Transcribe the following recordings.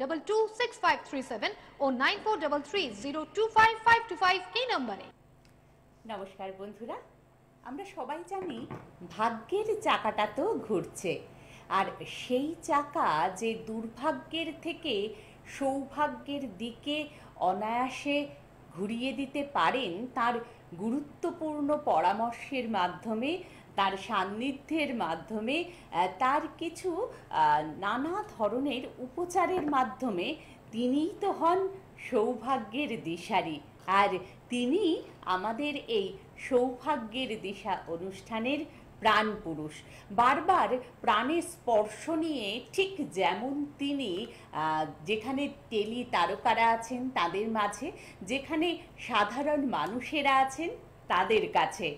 94226537 ও 9433025525 এই নম্বরে। নমস্কার বন্ধুরা, আমরা সবাই জানি ভাগ্যের চাকাটা তো ঘুরছে, আর সেই চাকা যে দুর্ভাগ্যের থেকে সৌভাগ্যের দিকে অনায়াসে ঘুরিয়ে দিতে পারেন তার গুরুত্বপূর্ণ পরামর্শের মাধ্যমে, তার সান্নিধ্যের মাধ্যমে, তার কিছু নানা ধরনের উপচারের মাধ্যমে তিনিই তো হন সৌভাগ্যের দিশারি। আর তিনি আমাদের এই সৌভাগ্যের দিশা অনুষ্ঠানের প্রাণ পুরুষ। বারবার প্রাণের স্পর্শ নিয়ে, ঠিক যেমন তিনি যেখানে টেলি তারকারা আছেন তাদের মাঝে, যেখানে সাধারণ মানুষেরা আছেন তাদের কাছে,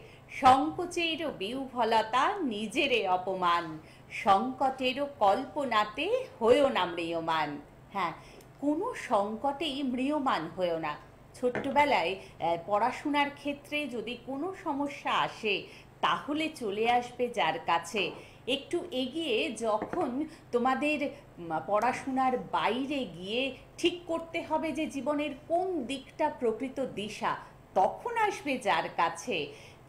সংকোচেরও বিহ্বলতা নিজেরে অপমান, সংকটেরও কল্পনাতে হয়েও না ম্রিয়মান। হ্যাঁ, কোনো সংকটেই ম্রিয়মান হয়েও না। ছোট্টবেলায় পড়াশোনার ক্ষেত্রে যদি কোনো সমস্যা আসে তাহলে চলে আসবে যার কাছে। একটু এগিয়ে যখন তোমাদের পড়াশোনার বাইরে গিয়ে ঠিক করতে হবে যে জীবনের কোন দিকটা প্রকৃত দিশা, তখন আসবে যার কাছে।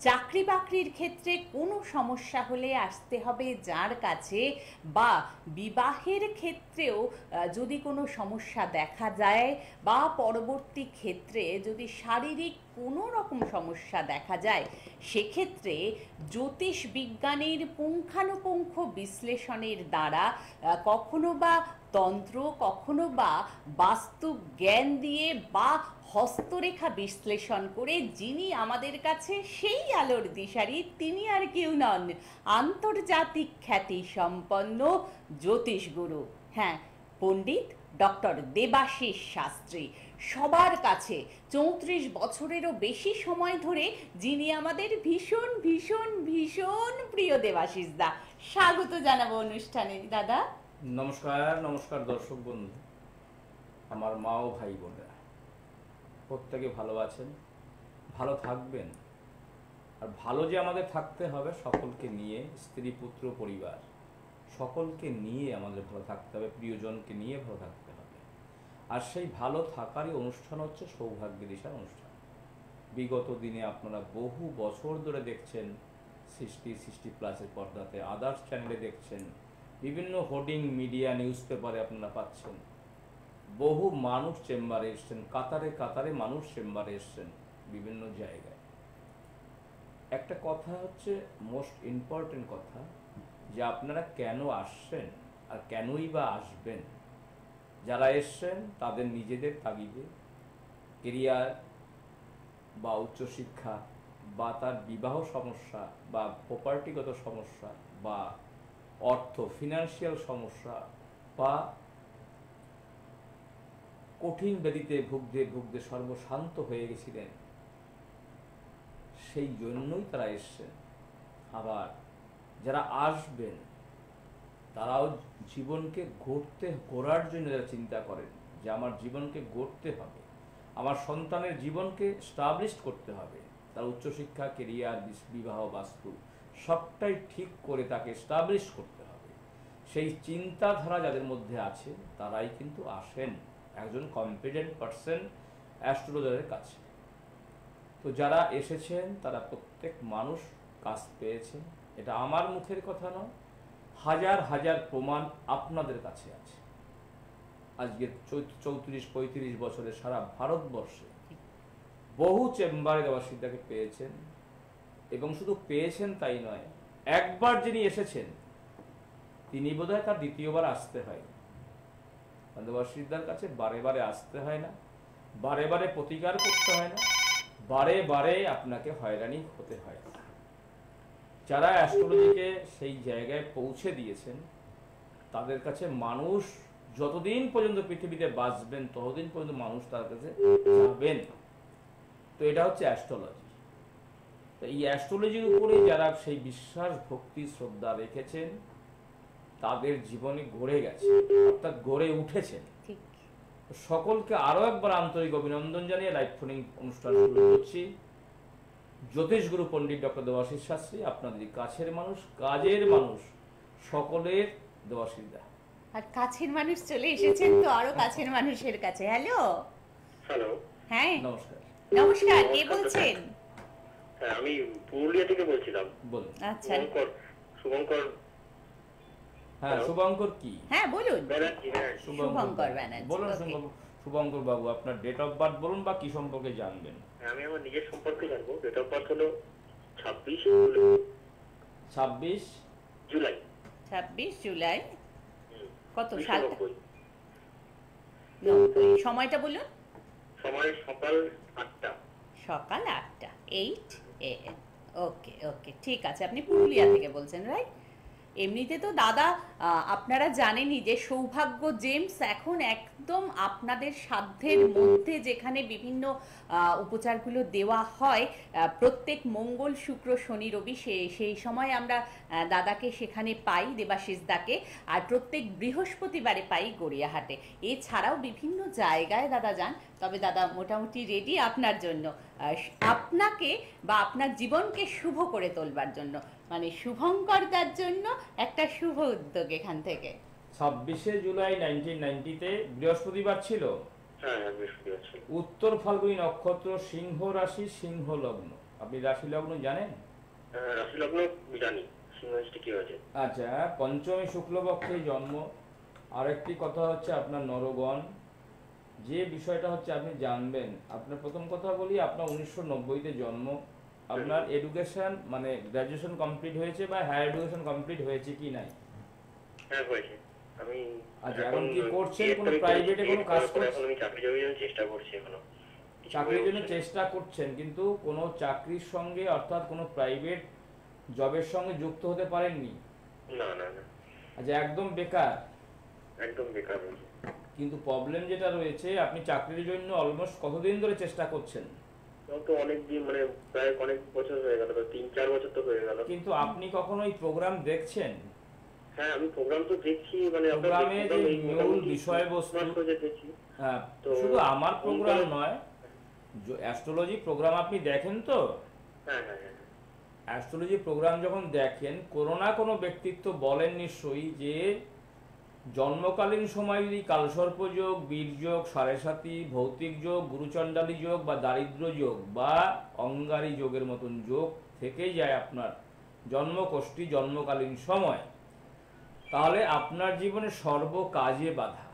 চাকরি বাকরির ক্ষেত্রে কোনো সমস্যা হলে আসতে হবে যার কাছে, বা বিবাহের ক্ষেত্রেও যদি কোনো সমস্যা দেখা যায়, বা পরবর্তী ক্ষেত্রে যদি শারীরিক কোনো রকম সমস্যা দেখা যায়, সেক্ষেত্রে জ্যোতিষ বিজ্ঞানের পুঙ্খানুপুঙ্খ বিশ্লেষণের দ্বারা, কখনো বা তন্ত্র, কখনো বা বাস্তু জ্ঞান দিয়ে, বা হস্তরেখা বিশ্লেষণ করে যিনি আমাদের কাছে সেই আলোর দিশারি, তিনি আর কেউ নন, আন্তর্জাতিক খ্যাতি সম্পন্ন জ্যোতিষগুরু, হ্যাঁ, পণ্ডিত ডক্টর দেবাশিস শাস্ত্রী। সবার কাছে 34 বছরেরও বেশি সময় ধরে যিনি আমাদের ভীষণ ভীষণ ভীষণ প্রিয়। দেবাশিস দা, স্বাগত জানাবো অনুষ্ঠানে। দাদা নমস্কার। নমস্কার দর্শক বন্ধু, আমার মা ও ভাই বোনেরা, প্রত্যেকে ভালো আছেন, ভালো থাকবেন। আর ভালো যে আমাদের থাকতে হবে সকলকে নিয়ে, স্ত্রী পুত্র পরিবার সকলকে নিয়ে আমাদের ভালো থাকতে হবে, প্রিয়জনকে নিয়ে ভালো থাকতে হবে। আর সেই ভালো থাকারই অনুষ্ঠান হচ্ছে সৌভাগ্য দিশার অনুষ্ঠান। বিগত দিনে আপনারা বহু বছর ধরে দেখছেন, 60+ পর্দাতে, আদার্স চ্যানেলে দেখছেন, বিভিন্ন হোর্ডিং মিডিয়া নিউজ পেপারে আপনারা পাচ্ছেন। বহু মানুষ চেম্বারে এসছেন, কাতারে কাতারে মানুষ চেম্বারে এসছেন বিভিন্ন জায়গায়। একটা কথা হচ্ছে মোস্ট ইম্পর্টেন্ট কথা, যে আপনারা কেন আসছেন আর কেনই বা আসবেন। যারা এসছেন তাদের নিজেদের তাগিদে, কেরিয়ার বা উচ্চশিক্ষা, বা তার বিবাহ সমস্যা, বা প্রপার্টিগত সমস্যা, বা অর্থ ফিনান্সিয়াল সমস্যা, বা কঠিন ব্যাধিতে ভুগতে ভুগতে সর্বশান্ত হয়ে গেছিলেন, সেই জন্যই তারা এসছেন। আবার যারা আসবেন তারাও জীবনকে গড়ার জন্য যারা চিন্তা করেন যে আমার জীবনকে গড়তে হবে, আমার সন্তানের জীবনকে স্টাবলিশ করতে হবে, তার উচ্চশিক্ষা, কেরিয়ার, বিবাহ, বাস্তু সবটাই ঠিক করে তাকে স্টাবলিশ করতে হবে, সেই চিন্তাধারা যাদের মধ্যে আছে তারাই কিন্তু আসেন একজন কম্পিটেন্ট পারসন অ্যাস্ট্রোলজারের কাছে। তো যারা এসেছেন তারা প্রত্যেক মানুষ কাজ পেয়েছেন। এটা আমার মুখের কথা নয়, হাজার হাজার প্রমাণ আপনাদের কাছে আছে। আজকে 34-35 বছরে সারা ভারতবর্ষে বহু চেম্বারে দেবাশিসদাকে পেয়েছেন, এবং শুধু পেয়েছেন তাই নয়, একবার যিনি এসেছেন তিনি বোধহয় তার দ্বিতীয়বার আসতে হয়। দেবাশিসদার কাছে বারে বারে আসতে হয় না, বারে বারে প্রতিকার করতে হয় না, বারে বারে আপনাকে হয়রানি হতে হয় না। যারা অ্যাস্ট্রোলজিকে সেই জায়গায় পৌঁছে দিয়েছেন তাদের কাছে মানুষ যতদিন পর্যন্ত পৃথিবীতে বাঁচবেন ততদিন পর্যন্ত মানুষ তার কাছে যাবেন। তো এটা হচ্ছে অ্যাস্ট্রোলজি। এই অ্যাস্ট্রোলজির উপরে যারা সেই বিশ্বাস, ভক্তি, শ্রদ্ধা রেখেছেন তাদের জীবনে গড়ে গেছে, অর্থাৎ গড়ে উঠেছেন। সকলকে আরো একবার আন্তরিক অভিনন্দন জানিয়ে লাইভ ফোনিং অনুষ্ঠান শুরু করছি। জ্যোতিষগুরু পণ্ডিত ডক্টর দেবাশিস শাস্ত্রী, আপনাদের কাছের মানুষ, কাজের মানুষ, সকলের দেবাশিস দা। আর কাছের মানুষ চলে এসেছেন তো আরো কাছের মানুষের কাছে। Hello, hello. হ্যাঁ নমস্কার, নমস্কার, কে নমস্কার। বলছেন? হ্যাঁ, আমি পুরুলিয়া থেকে বলছিলাম। বলুন। আচ্ছা, শুভঙ্কর হ্যাঁ, শুভঙ্কর কি? হ্যাঁ বলুন। ব্যানার্জি। হ্যাঁ, শুভঙ্কর ব্যানার্জি, বলুন। okay. শুভঙ্কর বাবু, আপনার ডেট অফ বার্থ বলুন বা কি সম্পর্কে জানবেন? আমি আমার নিজের সম্পর্কে জানবো। ডেট অফ বার্থ হলো 26 26 জুলাই। 26 জুলাই। হুম, কত 1990 সালটা? 90। সময়টা বলুন। সময় সকাল 8টা। সকাল 8টা, 8 AM। ওকে ওকে, ঠিক আছে। আপনি পুরুলিয়া থেকে বলছেন, রাইট? এমনিতে তো দাদা আপনারা জানেনই যে সৌভাগ্য জেমস এখন একদম আপনাদের সাধ্যের মধ্যে, যেখানে বিভিন্ন উপচারগুলো দেওয়া হয় প্রত্যেক মঙ্গল শুক্র শনি রবি, সেই সময় আমরা দাদাকে সেখানে পাই, দেবাশিস দাকে। আর প্রত্যেক বৃহস্পতিবারে পাই গড়িয়াহাটে। এছাড়াও বিভিন্ন জায়গায় দাদা যান। তবে দাদা মোটামুটি রেডি আপনার জন্য, আপনাকে বা আপনার জীবনকে শুভ করে তোলবার জন্য, মানে শুভঙ্করদার জন্য একটা শুভ উদ্যোগ এখান থেকে। 26শে জুলাই 1990-তে বৃহস্পতিবার ছিল। হ্যাঁ, বৃহস্পতিবার ছিল। উত্তর ফাল্গুনী নক্ষত্র, সিংহ রাশি, সিংহ লগ্ন। আপনি রাশি লগ্ন জানেন? রাশি লগ্ন জানি। সিংহরাশিটা কি হয়েছে? আচ্ছা, পঞ্চমী শুক্লপক্ষে জন্ম। আরেকটি কথা হচ্ছে আপনার নরগণ। যে বিষয়টা হচ্ছে আপনি জানবেন, আপনার প্রথম কথা বলি, আপনার 1990-তে জন্ম। আপনার এডুকেশন মানে গ্র্যাজুয়েশন কমপ্লিট হয়েছে বা হায়ার এডুকেশন কমপ্লিট হয়েছে কি নাই? হ্যাঁ, হয়েছে। আমি আচ্ছা, এখন কি করছেন? কোনো প্রাইভেটে কোনো কাজ করছেন? এখন আমি চাকরি জমির জন্য চেষ্টা করছি এখনো। চাকরির জন্য চেষ্টা করছেন, কিন্তু কোনো চাকরির সঙ্গে অর্থাৎ কোনো প্রাইভেট জবের সঙ্গে যুক্ত হতে পারেননি? না না না, আচ্ছা, একদম বেকার। একদম বেকার হয়েছে। কিন্তু প্রবলেম যেটা রয়েছে, আপনি চাকরির জন্য অলমোস্ট কতদিন ধরে চেষ্টা করছেন? তো অনেক দিন, মানে প্রায় অনেক বছর হয়ে গেল, 3-4 বছর তো হয়ে গেল। কিন্তু আপনি কখনো এই প্রোগ্রাম দেখছেন? হ্যাঁ, আমি প্রোগ্রাম তো দেখছি, মানে প্রোগ্রামে যে মূল বিষয়বস্তু, দেখছি। হ্যাঁ, তো- শুধু আমার প্রোগ্রাম নয়, অ্যাস্ট্রোলজি প্রোগ্রাম আপনি দেখেন তো? হ্যাঁ হ্যাঁ হ্যাঁ। অ্যাস্ট্রোলজি প্রোগ্রাম যখন দেখেন, কোনো না কোনো ব্যক্তিত্ব বলেন নিশ্চয়ই যে জন্মকালীন সময় যদি কালসর্প যোগ, বীরযোগ, সাড়ে-সাতি, ভৌতিক যোগ, গুরুচণ্ডালী যোগ বা দারিদ্র যোগ বা অঙ্গারী যোগের মতন যোগ থেকেই যায় আপনার জন্মকোষ্ঠী জন্মকালীন সময়, তাহলে আপনার জীবনে সর্বকাজে বাধা,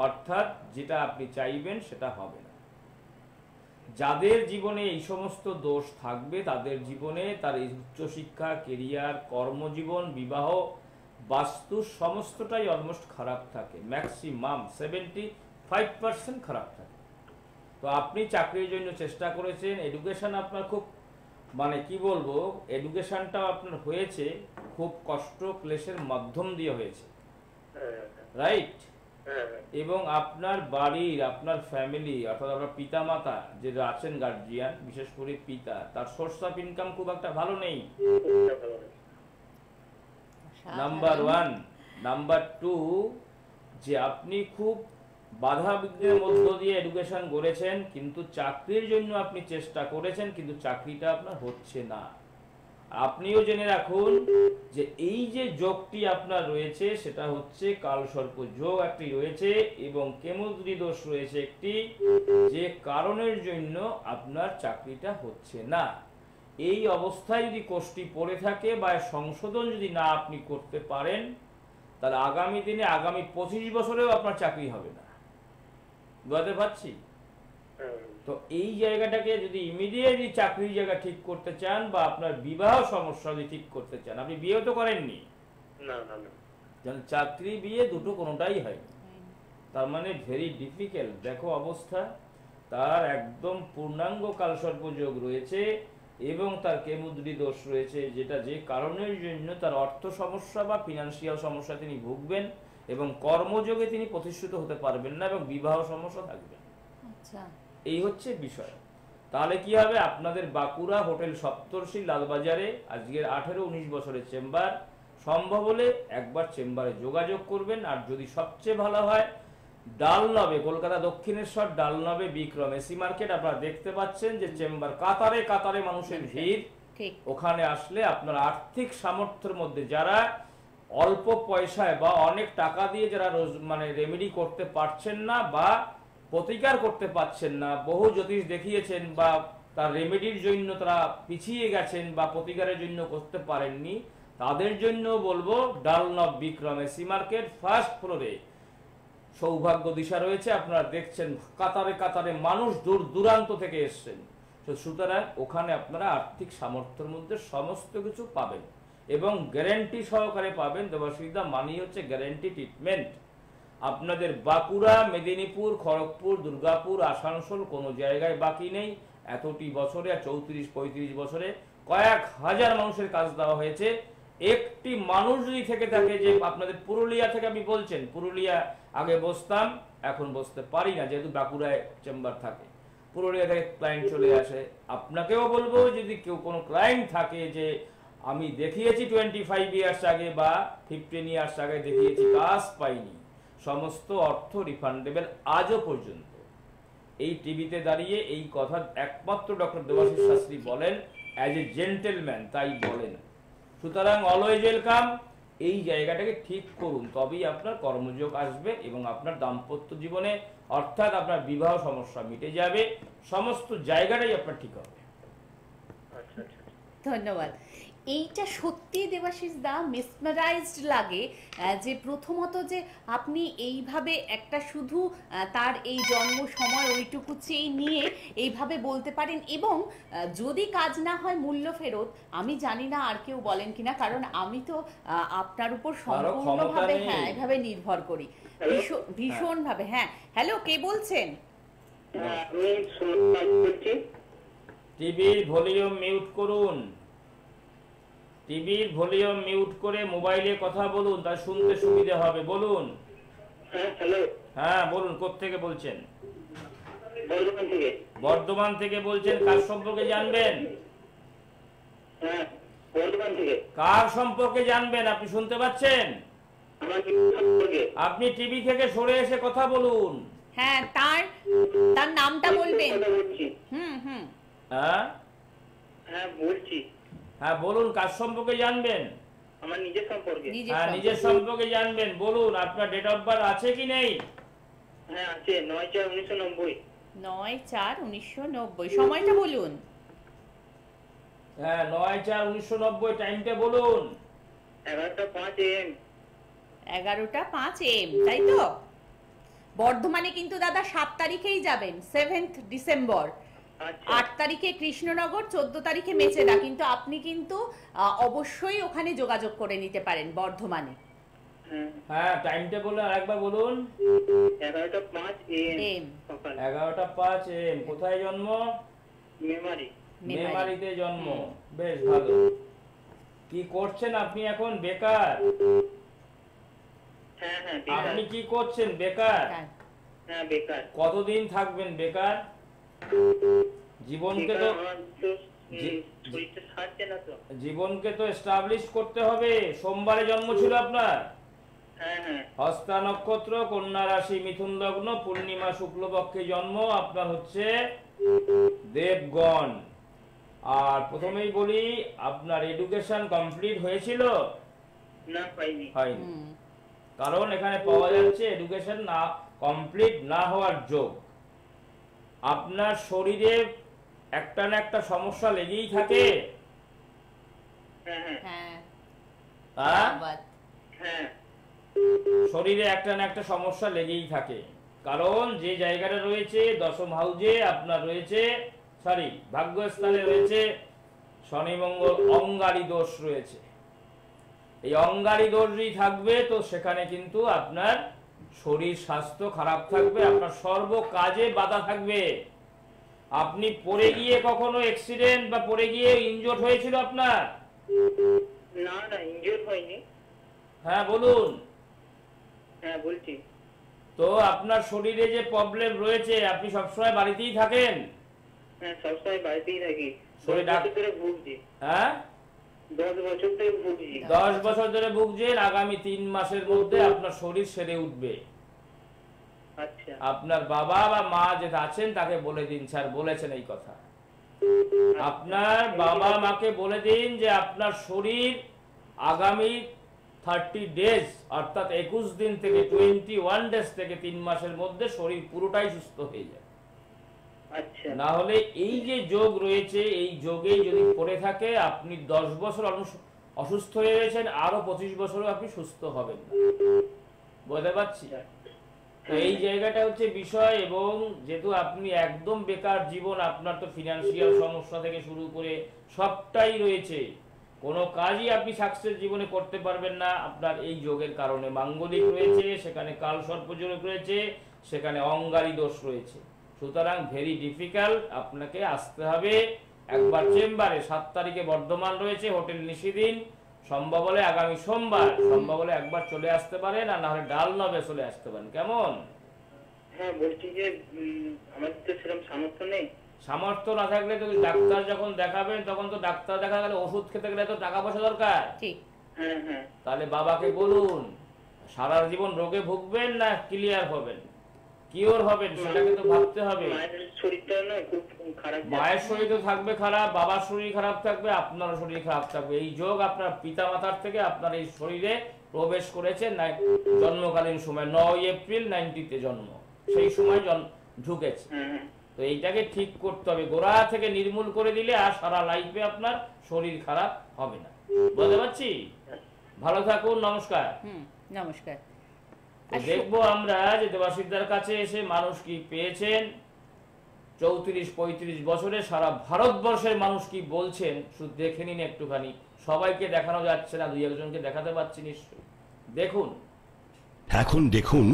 অর্থাৎ যেটা আপনি চাইবেন সেটা হবে না। যাদের জীবনে এই সমস্ত দোষ থাকবে তাদের জীবনে তার উচ্চশিক্ষা, কেরিয়ার, কর্মজীবন, বিবাহ, বাস্তু সমস্তটাই অলমোস্ট খারাপ থাকে। ম্যাক্সিমাম 75% খারাপ থাকে। তো আপনি চাকরির জন্য চেষ্টা করেছেন, এডুকেশন আপনার খুব, মানে কি বলবো, এডুকেশনটাও আপনার হয়েছে খুব কষ্ট ক্লেশের মাধ্যম দিয়ে হয়েছে, হ্যাঁ রাইট? হ্যাঁ হ্যাঁ। এবং আপনার বাড়ির, আপনার ফ্যামিলি অর্থাৎ আপনার পিতা মাতা যে আছেন গার্জিয়ান, বিশেষ করে পিতা, তার সোর্স অফ ইনকাম খুব একটা ভালো নেই। খুবটা ভালো না। নাম্বার 1। নাম্বার 2, যে আপনি খুব বাধা বিঘ্নের মধ্য দিয়ে এডুকেশন গড়েছেন, কিন্তু চাকরির জন্য আপনি চেষ্টা করেছেন, কিন্তু চাকরিটা আপনার হচ্ছে না। আপনিও জেনে রাখুন যে এই যে যোগটি আপনার রয়েছে সেটা হচ্ছে কালসর্প যোগ একটি রয়েছে এবং কেমুদ্রি দোষ রয়েছে একটি, যে কারণের জন্য আপনার চাকরিটা হচ্ছে না। এই অবস্থায় যদি কোষ্ঠী পড়ে থাকে বা সংশোধন যদি না আপনি করতে পারেন, তাহলে আগামী দিনে আগামী 25 বছরেও আপনার চাকরি হবে না। বুঝতে পারছি? হ্যাঁ, তো এই জায়গাটাকে যদি ইমিডিয়েটলি চাকরির জায়গা ঠিক করতে চান বা আপনার বিবাহ সমস্যা যদি ঠিক করতে চান, আপনি বিয়ে তো করেননি, না না না। যেমন চাকরি বিয়ে দুটো কোনোটাই হয়, তার মানে ভেরি ডিফিকাল্ট। দেখো অবস্থা, তার একদম পূর্ণাঙ্গ কালসর্প যোগ রয়েছে এবং তার কেমুদ্রি দোষ রয়েছে, যেটা যে কারণের জন্য তার অর্থ সমস্যা বা ফিনান্সিয়াল সমস্যা তিনি ভুগবেন এবং কর্মযোগে তিনি প্রতিষ্ঠিত হতে পারবেন না এবং বিবাহ সমস্যা থাকবে। আচ্ছা, এই হচ্ছে বিষয়। তাহলে কি হবে, আপনাদের বাঁকুড়া হোটেল সপ্তর্ষি লালবাজারে আজকের 18-19 বছরের চেম্বার, সম্ভব হলে একবার চেম্বারে যোগাযোগ করবেন। আর যদি সবচেয়ে ভালো হয়, ডালনবে, কলকাতা দক্ষিণেশ্বর ডালনবে বিক্রম এসি মার্কেট, আপনারা দেখতে পাচ্ছেন যে চেম্বার, কাতারে কাতারে মানুষের ভিড়। ঠিক। ওখানে আসলে আপনার আর্থিক সামর্থ্যের মধ্যে যারা অল্প পয়সায় বা অনেক টাকা দিয়ে যারা মানে রেমেডি করতে পারছেন না বা প্রতিকার করতে পারছেন না, বহু জ্যোতিষ দেখিয়েছেন বা তার রেমেডির জন্য তারা পিছিয়ে গেছেন বা প্রতিকারের জন্য করতে পারেননি, তাদের জন্য বলবো ডালনব বিক্রম এসি মার্কেট ফার্স্ট ফ্লোরে সৌভাগ্য দিশা রয়েছে। আপনারা দেখছেন কাতারে কাতারে মানুষ দূর দূরান্ত থেকে এসছেন, তো সুতরাং ওখানে আপনারা আর্থিক সামর্থ্যের মধ্যে সমস্ত কিছু পাবেন এবং গ্যারেন্টি সহকারে পাবেন। দেবাশিসদা মানি হচ্ছে গ্যারেন্টি ট্রিটমেন্ট। আপনাদের বাঁকুড়া, মেদিনীপুর, খড়গপুর, দুর্গাপুর, আসানসোল কোনো জায়গায় বাকি নেই। এতটি বছরে, 34-35 বছরে কয়েক হাজার মানুষের কাজ দেওয়া হয়েছে। একটি মানুষ যদি থেকে থাকে যে আপনাদের পুরুলিয়া থেকে আপনি বলছেন, পুরুলিয়া আগে বসতাম এখন বসতে পারি না যেহেতু বাঁকুড়ায় চেম্বার থাকে, পুরুলিয়া থেকে ক্লায়েন্ট চলে আসে। আপনাকেও বলবো যদি কেউ কোনো ক্লায়েন্ট থাকে যে আমি দেখিয়েছি 25 ইয়ার্স আগে বা 15 ইয়ার্স আগে দেখিয়েছি, কাজ পাইনি, সমস্ত অর্থ রিফান্ডেবল আজও পর্যন্ত। এই টিভিতে দাঁড়িয়ে এই কথা একমাত্র ডক্টর দেবাশিস শাস্ত্রী বলেন, অ্যাজ এ জেন্টেলম্যান তাই বলেন। সুতরাং অলওয়েজ ওয়েলকাম। এই জায়গাটাকে ঠিক করুন, তবেই আপনার কর্মযোগ আসবে এবং আপনার দাম্পত্য জীবনে অর্থাৎ আপনার বিবাহ সমস্যা মিটে যাবে, সমস্ত জায়গাটাই আপনার ঠিক হবে। আচ্ছা আচ্ছা। ধন্যবাদ। এইটা সত্যি দেবাশিস দা মেসমারাইজড লাগে যে প্রথমত যে আপনি এইভাবে একটা শুধু তার এই জন্ম সময় ওইটুকু চেয়ে নিয়ে এইভাবে বলতে পারেন এবং যদি কাজ না হয় মূল্য ফেরত। আমি জানি না আর কেউ বলেন কিনা, কারণ আমি তো আপনার উপর সম্পূর্ণভাবে হ্যাঁ এভাবে নির্ভর করি ভীষণভাবে। হ্যাঁ, হ্যালো, কে বলছেন? আমি সোমনাথ বলছি। টিভির ভলিউম মিউট করুন, টিভির ভলিউম মিউট করে মোবাইলে কথা বলুন, তা শুনতে সুবিধা হবে। বলুন। হ্যাঁ হ্যালো। হ্যাঁ বলুন, কোত্থেকে বলছেন? বর্ধমান থেকে। বর্ধমান থেকে বলছেন, কার সম্পর্কে জানবেন? হ্যাঁ বর্ধমান থেকে। কার সম্পর্কে জানবেন? আপনি শুনতে পাচ্ছেন? আমার সম্পর্কে। আপনি টিভি থেকে সরে এসে কথা বলুন। হ্যাঁ, তার নামটা বলবেন। কথা বলছি। হুম হুম। হ্যাঁ হ্যাঁ বলছি। হ্যাঁ বলুন, কার সম্পর্কে জানবেন? আমার নিজের সম্পর্কে। হ্যাঁ নিজের সম্পর্কে জানবেন, বলুন। আপনার ডেট অফ বার্থ আছে কি নেই? হ্যাঁ আছে, 9/4/1990। 9/4/1990। সময়টা বলুন। হ্যাঁ 9/4/1990। টাইমটা বলুন। 11:05 AM। 11:05 AM, তাই তো? বর্ধমানে কিন্তু দাদা 7 তারিখেই যাবেন, 7th ডিসেম্বর। আচ্ছা। 8 তারিখে কৃষ্ণনগর, 14 তারিখে মেচেদা। কিন্তু আপনি কিন্তু অবশ্যই ওখানে যোগাযোগ করে নিতে পারেন বর্ধমানে। হ্যাঁ হ্যাঁ টাইমটা বলুন, আরেকবার বলুন। 11:05 AM। সকাল। 11:05 AM। কোথায় জন্ম? মেমারি। মেমারিতে জন্ম। বেশ ভালো। কি করছেন আপনি এখন? বেকার? হ্যাঁ হ্যাঁ বেকার। আপনি কি করছেন? বেকার? হ্যাঁ বেকার। কতদিন থাকবেন বেকার? জীবনকে তো আমার তো শরীরটা ছাড়ছে না তো। জীবনকে তো এস্টাবলিশ করতে হবে। সোমবারে জন্ম ছিল আপনার? হ্যাঁ হ্যাঁ। হস্তা নক্ষত্র, কন্যা রাশি, মিথুন লগ্ন, পূর্ণিমা শুক্লপক্ষে জন্ম। আপনার হচ্ছে দেবগণ। আর প্রথমেই বলি, আপনার এডুকেশন কমপ্লিট হয়েছিল? না পাইনি। হয়নি। কারণ এখানে পাওয়া যাচ্ছে এডুকেশন না কমপ্লিট না হওয়ার যোগ। আপনার শরীরে একটা না একটা সমস্যা লেগেই থাকে। হ্যাঁ হ্যাঁ হ্যাঁ, হ্যাঁ ধন্যবাদ। হ্যাঁ। শরীরে একটা না একটা সমস্যা লেগেই থাকে। কারণ যে জায়গাটা রয়েছে দশম হাউজে আপনার রয়েছে, সরি ভাগ্যস্থানে রয়েছে শনি মঙ্গল, অঙ্গারী দোষ রয়েছে। এই অঙ্গারী দোষ যদি থাকবে তো সেখানে কিন্তু আপনার শরীর স্বাস্থ্য খারাপ থাকবে, আপনার সর্ব কাজে বাধা থাকবে। আপনি পড়ে গিয়ে কখনো অ্যাক্সিডেন্ট বা পড়ে গিয়ে ইনজোর্ড হয়েছিল আপনার? না না ইনজিওর হয়নি। হ্যাঁ বলুন। হ্যাঁ বলছি। তো আপনার শরীরে যে প্রবলেম রয়েছে, আপনি সবসময় বাড়িতেই থাকেন? হ্যাঁ সবসময় বাড়িতেই থাকি। শরীর 10 বছর ধরে ভুগছি। হ্যাঁ 10 বছর ধরে ভুগছি। 10 বছর ধরে ভুগছেন। আগামী 3 মাসের মধ্যে আপনার শরীর সেরে উঠবে। আচ্ছা। আপনার বাবা বা মা যেটা আছেন তাকে বলে দিন, স্যার বলেছেন এই কথা। আপনার বাবা মাকে বলে দিন যে আপনার শরীর আগামী 30 ডেজ অর্থাৎ 21 দিন থেকে 21 ডেজ থেকে 3 মাসের মধ্যে শরীর পুরোটাই সুস্থ হয়ে যায়। আচ্ছা না হলে এই যে যোগ রয়েছে, এই যোগে যদি পড়ে থাকে আপনি 10 বছর অসুস্থ হয়ে গেছেন, আরো 25 বছরও আপনি সুস্থ হবেন না। বুঝতে পারছি? তো এই জায়গাটা হচ্ছে বিষয়। এবং যেহেতু আপনি একদম বেকার জীবন, আপনার তো ফিনান্সিয়াল সমস্যা থেকে শুরু করে সবটাই রয়েছে, কোনো কাজই আপনি সাকসেস জীবনে করতে পারবেন না আপনার এই যোগের কারণে। মাঙ্গলিক রয়েছে, সেখানে কাল সর্পযোগ রয়েছে, সেখানে অঙ্গারী দোষ রয়েছে। সুতরাং ভেরি ডিফিকাল্ট, আপনাকে আসতে হবে একবার চেম্বারে। 7 তারিখে বর্ধমান রয়েছে, হোটেল নিশিদিন, সম্ভব হলে আগামী সোমবার, সম্ভব হলে একবার চলে আসতে পারেন, আর না হলে ডালনবে চলে আসতে পারেন। কেমন? হ্যাঁ বলছি যে আমার তো সেরকম সামর্থ্য নেই। সামর্থ্য না থাকলে তো ডাক্তার যখন দেখাবেন তখন তো ডাক্তার দেখা গেলে ওষুধ খেতে গেলে তো টাকা পয়সা দরকার। ঠিক। হ্যাঁ হ্যাঁ তাহলে বাবাকে বলুন, সারা জীবন রোগে ভুগবেন না ক্লিয়ার হবেন, কিওর হবেন, সেটাকে তো ভাবতে হবে। মায়ের শরীরটা না খুব খারাপ যাচ্ছে। মায়ের শরীর তো থাকবে খারাপ, বাবার শরীর খারাপ থাকবে, আপনার শরীর খারাপ থাকবে। এই যোগ আপনার পিতা মাতার থেকে আপনার এই শরীরে প্রবেশ করেছে জন্মকালীন সময় 9 এপ্রিল 90-তে জন্ম, সেই সময় ঢুকেছে। হ্যাঁ হ্যাঁ তো এইটাকে ঠিক করতে হবে, গোড়া থেকে নির্মূল করে দিলে আর সারা লাইফে আপনার শরীর খারাপ হবে না। বুঝতে পারছি? ভালো থাকুন, নমস্কার। নমস্কার। তো দেখবো আমরা যে দেবাশিসদার কাছে এসে মানুষ কি পেয়েছেন। 34-35 বছরে সারা ভারতবর্ষের মানুষ কি বলছেন শুধু দেখে নিন একটুখানি। সবাইকে দেখানো যাচ্ছে না, 2-1জনকে দেখাতে পারছি নিশ্চয়ই। দেখুন। এখন দেখুন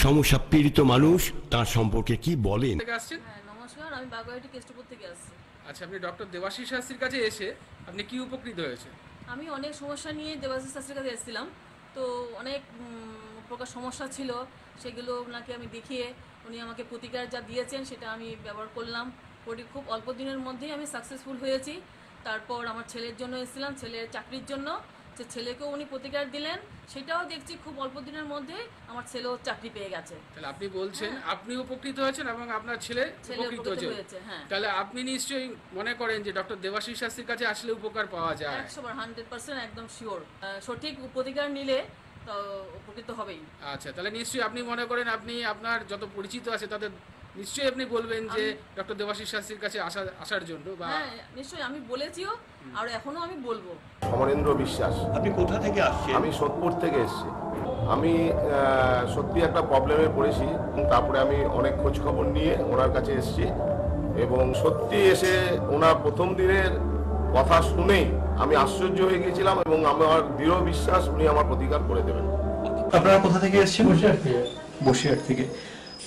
সমস্যা পীড়িত মানুষ তার সম্পর্কে কি বলেন। আসছেন? হ্যাঁ নমস্কার, আমি বাগুইহাটি কেষ্টপুর থেকে আসছি। আচ্ছা, আপনি ডক্টর দেবাশিস শাস্ত্রীর কাছে এসে আপনি কি উপকৃত হয়েছে? আমি অনেক সমস্যা নিয়ে দেবাশিস শাস্ত্রীর কাছে এসেছিলাম। তো অনেক প্রকার সমস্যা ছিল, সেগুলো ওনাকে আমি দেখিয়ে উনি আমাকে প্রতিকার যা দিয়েছেন সেটা আমি ব্যবহার করলাম। খুব অল্প দিনের মধ্যেই আমি সাকসেসফুল হয়েছি। তারপর আমার ছেলের জন্য এসেছিলাম, ছেলের চাকরির জন্য, যে ছেলেকেও উনি প্রতিকার দিলেন, সেটাও দেখছি খুব অল্প দিনের মধ্যে আমার ছেলেও চাকরি পেয়ে গেছে। তাহলে আপনি বলছেন আপনি উপকৃত হয়েছেন এবং আপনার ছেলে উপকৃত হয়েছে। হ্যাঁ। তাহলে আপনি নিশ্চয়ই মনে করেন যে ডক্টর দেবাশিস শাস্ত্রীর কাছে আসলে উপকার পাওয়া যায়। 100% একদম শিওর। সঠিক প্রতিকার নিলে তো উপকৃত হবেই। আচ্ছা, তাহলে নিশ্চয়ই আপনি মনে করেন আপনি আপনার যত পরিচিত আছে তাদের নিশ্চয়ই আপনি বলবেন যে ডক্টর দেবাশিস শাস্ত্রীর কাছে আসার জন্য। হ্যাঁ নিশ্চয়ই, আমি বলেছিও আর এখনো আমি বলবো। সমরেন্দ্র বিশ্বাস। আপনি কোথা থেকে আসছেন? আমি সোদপুর থেকে এসেছি। আমি সত্যি একটা প্রবলেমে পড়েছি, তারপরে আমি অনেক খোঁজ খবর নিয়ে ওনার কাছে এসেছি এবং সত্যি এসে ওনার প্রথম দিনের কথা শুনেই আমি আশ্চর্য হয়ে গিয়েছিলাম এবং আমার দৃঢ় বিশ্বাস উনি আমার প্রতিকার করে দেবেন। আপনারা কোথা থেকে এসেছেন? বসিরহাট থেকে।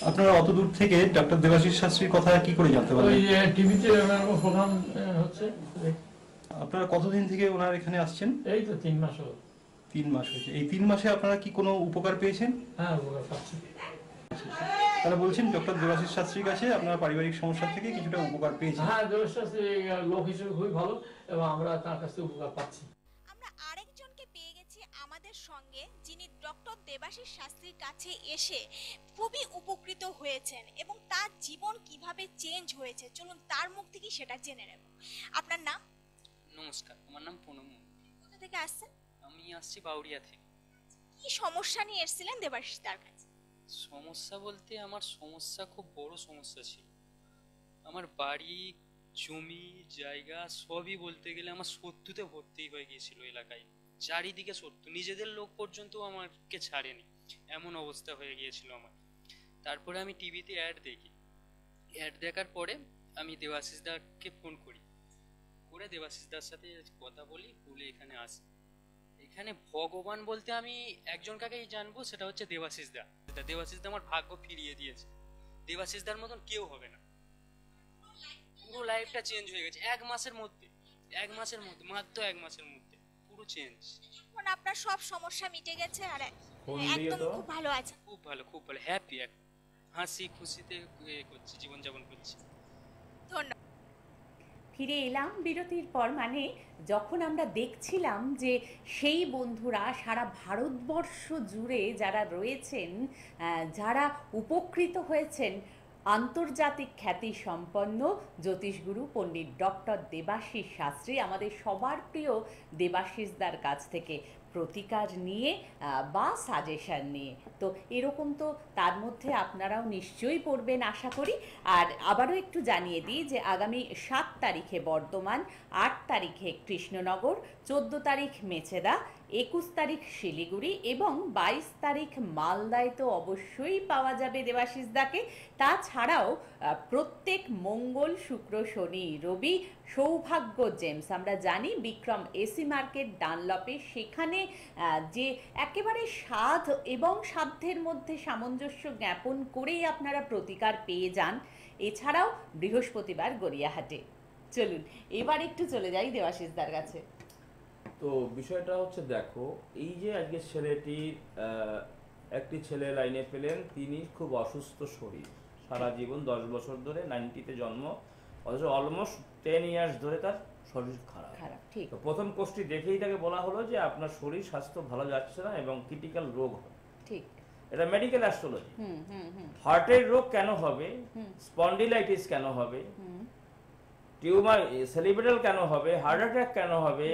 আপনারা অত দূর থেকে ডক্টর দেবাশিস শাস্ত্রীর কথা কি করে জানতে পারলেন? টিভিতে প্রোগ্রাম হচ্ছে। আপনারা কতদিন থেকে ওনার এখানে আসছেন? এই তো 3 মাস হলো। 3 মাস হয়েছে। এই 3 মাসে আপনারা কি কোনো উপকার পেয়েছেন? হ্যাঁ, উপকার পাচ্ছি। তারা বলছেন ডক্টর দেবাশিস শাস্ত্রীর কাছে আপনারা পারিবারিক সমস্যা থেকে কিছুটা উপকার পেয়েছেন। হ্যাঁ, দেবশাস্ত্রী লোক হিসেবে খুবই ভালো এবং আমরা তার কাছ থেকে উপকার পাচ্ছি। আমরা আরেকজনকে পেয়ে গেছি আমাদের সঙ্গে, যিনি ডক্টর দেবাশিস শাস্ত্রীর কাছে এসে খুবই উপকৃত হয়েছেন এবং তার জীবন কিভাবে চেঞ্জ হয়েছে, চলুন তার মুখ থেকে সেটা জেনে নেব। আপনার নাম? নমস্কার, আমার নাম পুনম। কোথা থেকে আসছেন? আমি আসছি বাউরিয়া থেকে। কি সমস্যা নিয়ে এসেছিলেন দেবাশিস তার কাছে? সমস্যা বলতে আমার সমস্যা খুব বড় সমস্যা ছিল। আমার বাড়ি, জমি, জায়গা সবই বলতে গেলে আমার শত্রুতে ভর্তি হয়ে গিয়েছিল এলাকায়। চারিদিকে শত্রু, নিজেদের লোক পর্যন্ত আমাকে ছাড়েনি, এমন অবস্থা হয়ে গিয়েছিল আমার। তারপরে আমি টিভিতে অ্যাড দেখি, অ্যাড দেখার পরে আমি দেবাশিস দাকে ফোন করি, করে দেবাশিস দার সাথে কথা বলে এখানে আসি। এখানে ভগবান বলতে আমি একজন কাকেই জানবো, সেটা হচ্ছে দেবাশিস দা। দেবাশিস দা আমার ভাগ্য ফিরিয়ে দিয়েছে। দেবাশিস দার মতন কেউ হবে না। পুরো লাইফটা চেঞ্জ হয়ে গেছে 1 মাসের মধ্যে, মাত্র 1 মাসের মধ্যে পুরো চেঞ্জ। এখন আপনার সব সমস্যা মিটে গেছে আর একদম খুব ভালো আছে। খুব ভালো হ্যাপি, এখন হাসি খুশিতে করছি, জীবনযাপন করছি। ধন্যবাদ। ফিরে এলাম বিরতির পর। মানে যখন আমরা দেখছিলাম যে সেই বন্ধুরা সারা ভারতবর্ষ জুড়ে যারা রয়েছেন, যারা উপকৃত হয়েছেন, আন্তর্জাতিক খ্যাতি সম্পন্ন জ্যোতিষগুরু পণ্ডিত ডক্টর দেবাশিস শাস্ত্রী, আমাদের সবার প্রিয় দেবাশিসদার কাছ থেকে প্রতিকার নিয়ে বা সাজেশন নিয়ে। তো এরকম তো তার মধ্যে আপনারাও নিশ্চয়ই পড়বেন আশা করি। আর আবারও একটু জানিয়ে দিই যে আগামী 7 তারিখে বর্ধমান, 8 তারিখে কৃষ্ণনগর, 14 তারিখ মেচেদা, 21 তারিখ শিলিগুড়ি এবং 22 তারিখ মালদায় তো অবশ্যই পাওয়া যাবে দেবাশিস দাকে। তাছাড়াও প্রত্যেক মঙ্গল, শুক্র, শনি, রবি সৌভাগ্য জেমস, আমরা জানি বিক্রম এসি মার্কেট ডানলপে, সেখানে যে একেবারে সাধ এবং সাধ্যের মধ্যে সামঞ্জস্য জ্ঞাপন করেই আপনারা প্রতিকার পেয়ে যান। এছাড়াও বৃহস্পতিবার গড়িয়াহাটে। চলুন এবার একটু চলে যাই দেবাশিস দার কাছে। তো বিষয়টা হচ্ছে, দেখো এই যে আজকে ছেলেটির একটি ছেলে লাইনে পেলেন, তিনি খুব অসুস্থ শরীর, সারা জীবন 10 বছর ধরে, 90-তে জন্ম, অথচ অলমোস্ট 10 ইয়ার্স ধরে তার শরীর খারাপ। ঠিক। তো প্রথম কোষ্ঠী দেখেই তাকে বলা হলো যে আপনার শরীর স্বাস্থ্য ভালো যাচ্ছে না এবং ক্রিটিক্যাল রোগ হবে। ঠিক। এটা মেডিকেল অ্যাস্ট্রোলজি। হার্টের রোগ কেন হবে, স্পন্ডিলাইটিস কেন হবে, টিউমার সেরিব্রাল কেন হবে, হার্ট অ্যাটাক কেন হবে,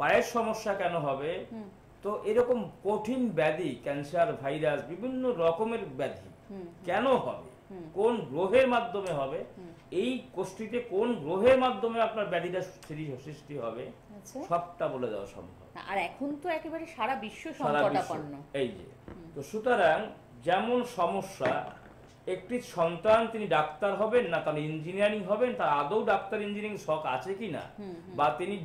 পায়ের সমস্যা কেন হবে, তো এরকম কঠিন ব্যাধি, ক্যান্সার, ভাইরাস, বিভিন্ন রকমের ব্যাধি কেন হবে, কোন গ্রহের মাধ্যমে হবে, এই কোষ্ঠীতে কোন গ্রহের মাধ্যমে আপনার ব্যাধিটা সৃষ্টি হবে, সবটা বলে দেওয়া সম্ভব। আর এখন তো একেবারে সারা বিশ্ব সংকটাপন্ন। এই যে, তো সুতরাং যেমন সমস্যা, একটি সন্তান তিনি ডাক্তার হবেন না তাহলে ইঞ্জিনিয়ারিং হবেন, তার আদৌ ডাক্তার ইঞ্জিনিয়ারিং শখ আছে কিনা, বা তিনি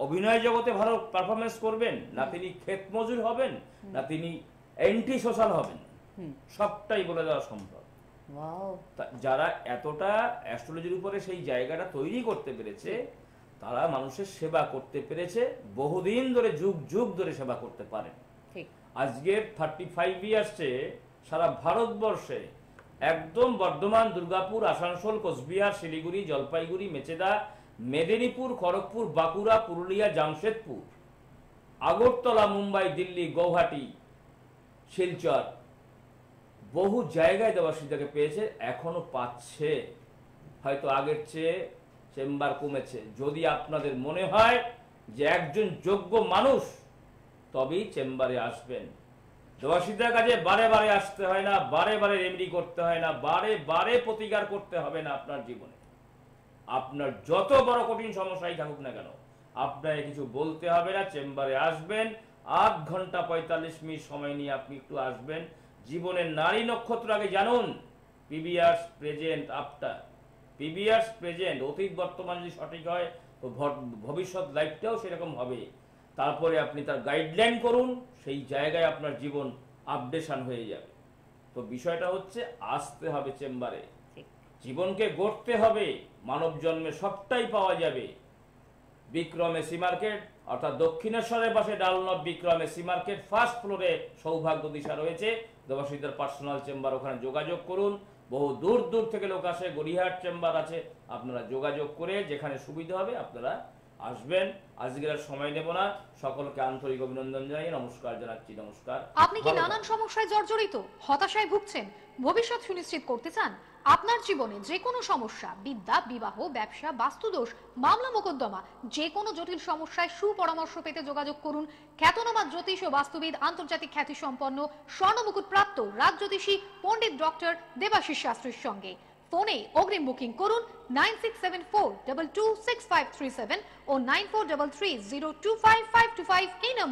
অভিনয় জগতে ভালো পারফরমেন্স করবেন না, তিনি ক্ষেত মজুর হবেন না, তিনি অ্যান্টি সোশ্যাল হবেন, সবটাই বলে দেওয়া সম্ভব। যারা এতটা অ্যাস্ট্রোলজির উপরে সেই জায়গাটা তৈরি করতে পেরেছে, তারা মানুষের সেবা করতে পেরেছে, বহুদিন ধরে, যুগ যুগ ধরে সেবা করতে পারেন। আজকে 35 ইয়ার্সে সারা ভারতবর্ষে একদম বর্ধমান, দুর্গাপুর, আসানসোল, কোচবিহার, শিলিগুড়ি, জলপাইগুড়ি, মেচেদা, মেদিনীপুর, খড়গপুর, বাঁকুড়া, পুরুলিয়া, জামশেদপুর, আগরতলা, মুম্বাই, দিল্লি, গৌহাটি, শিলচর, বহু জায়গায় দেবাশিসদাকে পেয়েছে, এখনো পাচ্ছে। হয়তো আগের চেয়ে চেম্বার কমেছে। যদি আপনাদের মনে হয় যে একজন যোগ্য মানুষ, তবেই চেম্বারে আসবেন। দেবাশিসদার কাছে বারে বারে আসতে হয় না, বারে বারে রেমেডি করতে হয় না, বারে বারে প্রতিকার করতে হবে না। আপনার জীবনে আপনার যত বড় কঠিন সমস্যাই থাকুক না কেন, আপনাকে কিছু বলতে হবে না, চেম্বারে আসবেন, 8 ঘন্টা 45 মিনিট সময় নিয়ে আপনি একটু আসবেন। জীবনের নারী নক্ষত্র আগে জানুন, previous, present, after. Previous, present, অতীত বর্তমান যদি সঠিক হয় তো ভবিষ্যৎ লাইফটাও সেরকম হবে। তারপরে আপনি তার গাইডলাইন করুন, সেই জায়গায় আপনার জীবন আপডেশন হয়ে যাবে। তো বিষয়টা হচ্ছে আসতে হবে চেম্বারে, জীবনকে গড়তে হবে, মানব জন্মে সবটাই পাওয়া যাবে। বিক্রম এসি মার্কেট, অর্থাৎ দক্ষিণেশ্বরের পাশে ডালনব বিক্রম এসি মার্কেট, ফার্স্ট ফ্লোরে সৌভাগ্য দিশা রয়েছে, দেবাশিসদার পার্সোনাল চেম্বার, ওখানে যোগাযোগ করুন। বহু দূর দূর থেকে লোক আসে, গড়িয়াহাট চেম্বার আছে, আপনারা যোগাযোগ করে যেখানে সুবিধা হবে আপনারা আসবেন। আজকের আর সময় নেব না, সকলকে আন্তরিক অভিনন্দন জানাই, নমস্কার জানাচ্ছি। নমস্কার। আপনি কি নানান সমস্যায় জর্জরিত, হতাশায় ভুগছেন, ভবিষ্যৎ সুনিশ্চিত করতে চান? আপনার জীবনে যে কোনো সমস্যা, বিদ্যা, বিবাহ, ব্যবসা, বাস্তুদোষ, মামলা মোকদ্দমা, যে কোনো জটিল সমস্যায় সুপরামর্শ পেতে যোগাযোগ করুন খ্যাতনামা জ্যোতিষ ও বাস্তুবিদ, আন্তর্জাতিক খ্যাতি সম্পন্ন, স্বর্ণমুকুট প্রাপ্ত রাজজ্যোতিষী পণ্ডিত ডক্টর দেবাশিস শাস্ত্রীর সঙ্গে। ফোনে অগ্রিম বুকিং করুন 9674226537 ও 9433025525 এই নম্বর।